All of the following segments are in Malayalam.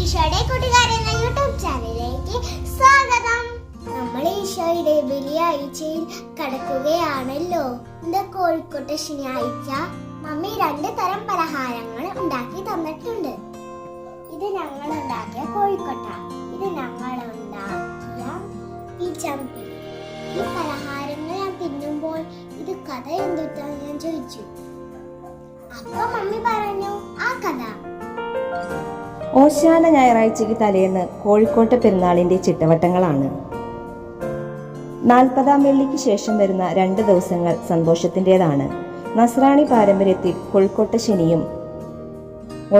ഈശോയുടെ കൂട്ടുകാർ എന്ന യൂട്യൂബ് ചാനലിലേക്ക് സ്വാഗതം. നമ്മൾ ഈശോയുടെ വലിയ ആഴ്ചയിൽ കടക്കുകയാണല്ലോ. ഇന്ന് കോഴിക്കോട്ടെ ശനിയാഴ്ച മമ്മി 2 തരം പലഹാരങ്ങൾ ഉണ്ടാക്കി തന്നിട്ടുണ്ട്. ഇത് ഞങ്ങൾ ഉണ്ടാക്കിയ കോഴിക്കോട്ട, ഇത് ഞങ്ങൾ ഉണ്ടാക്കിയ പീച്ചാമ്പി. ഈ പലഹാരങ്ങൾ ഞാൻ തിന്നുമ്പോൾ ഇത് കഥ എന്തുട്ടാ ഞാൻ ചോദിച്ചു. അപ്പൊ മമ്മി പറഞ്ഞു ആ കഥ. ഓശാന ഞായറാഴ്ചയ്ക്ക് തലേന്ന് കോഴിക്കോട്ടെ പെരുന്നാളിന്റെ ചിട്ടവട്ടങ്ങളാണ്. 40-ാം വെള്ളിക്ക് ശേഷം വരുന്ന 2 ദിവസങ്ങൾ സന്തോഷത്തിൻ്റെതാണ്. നസ്രാണി പാരമ്പര്യത്തിൽ കോഴിക്കോട്ടെ ശനിയും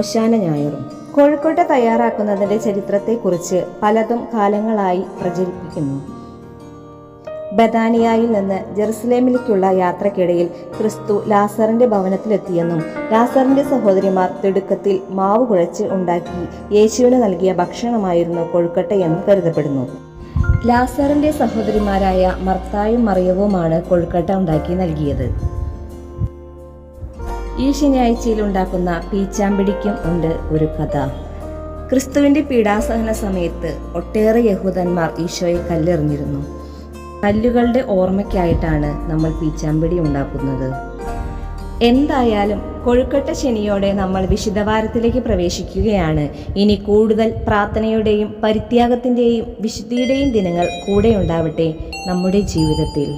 ഓശാന ഞായറും. കോഴിക്കോട്ടെ തയ്യാറാക്കുന്നതിന്റെ ചരിത്രത്തെക്കുറിച്ച് പലതും കാലങ്ങളായി പ്രചരിപ്പിക്കുന്നു. ബഥാനിയായിൽ നിന്ന് ജെറുസലേമിലേക്കുള്ള യാത്രക്കിടയിൽ ക്രിസ്തു ലാസറിന്റെ ഭവനത്തിലെത്തിയെന്നും ലാസറിന്റെ സഹോദരിമാർ തിടുക്കത്തിൽ മാവ് കുഴച്ച് ഉണ്ടാക്കി യേശുവിന് നൽകിയ ഭക്ഷണമായിരുന്നു കൊഴുക്കട്ടയെന്ന് കരുതപ്പെടുന്നു. ലാസറിന്റെ സഹോദരിമാരായ മർത്തായും മറിയവുമാണ് കൊഴുക്കട്ട ഉണ്ടാക്കി നൽകിയത്. ഈ ശനിയാഴ്ചയിൽ ഉണ്ടാക്കുന്ന പീച്ചാമ്പിടിക്കും ഉണ്ട് ഒരു കഥ. ക്രിസ്തുവിന്റെ പീഡാസഹന സമയത്ത് ഒട്ടേറെ യഹൂദന്മാർ ഈശോയെ കല്ലെറിഞ്ഞിരുന്നു. കല്ലുകളുടെ ഓർമ്മയ്ക്കായിട്ടാണ് നമ്മൾ പീച്ചാമ്പിടി ഉണ്ടാക്കുന്നത്. എന്തായാലും കൊഴുക്കട്ട ശനിയോടെ നമ്മൾ വിശുദ്ധവാരത്തിലേക്ക് പ്രവേശിക്കുകയാണ്. ഇനി കൂടുതൽ പ്രാർത്ഥനയുടെയും പരിത്യാഗത്തിൻ്റെയും വിശുദ്ധിയുടെയും ദിനങ്ങൾ കൂടെ ഉണ്ടാവട്ടെ നമ്മുടെ ജീവിതത്തിൽ.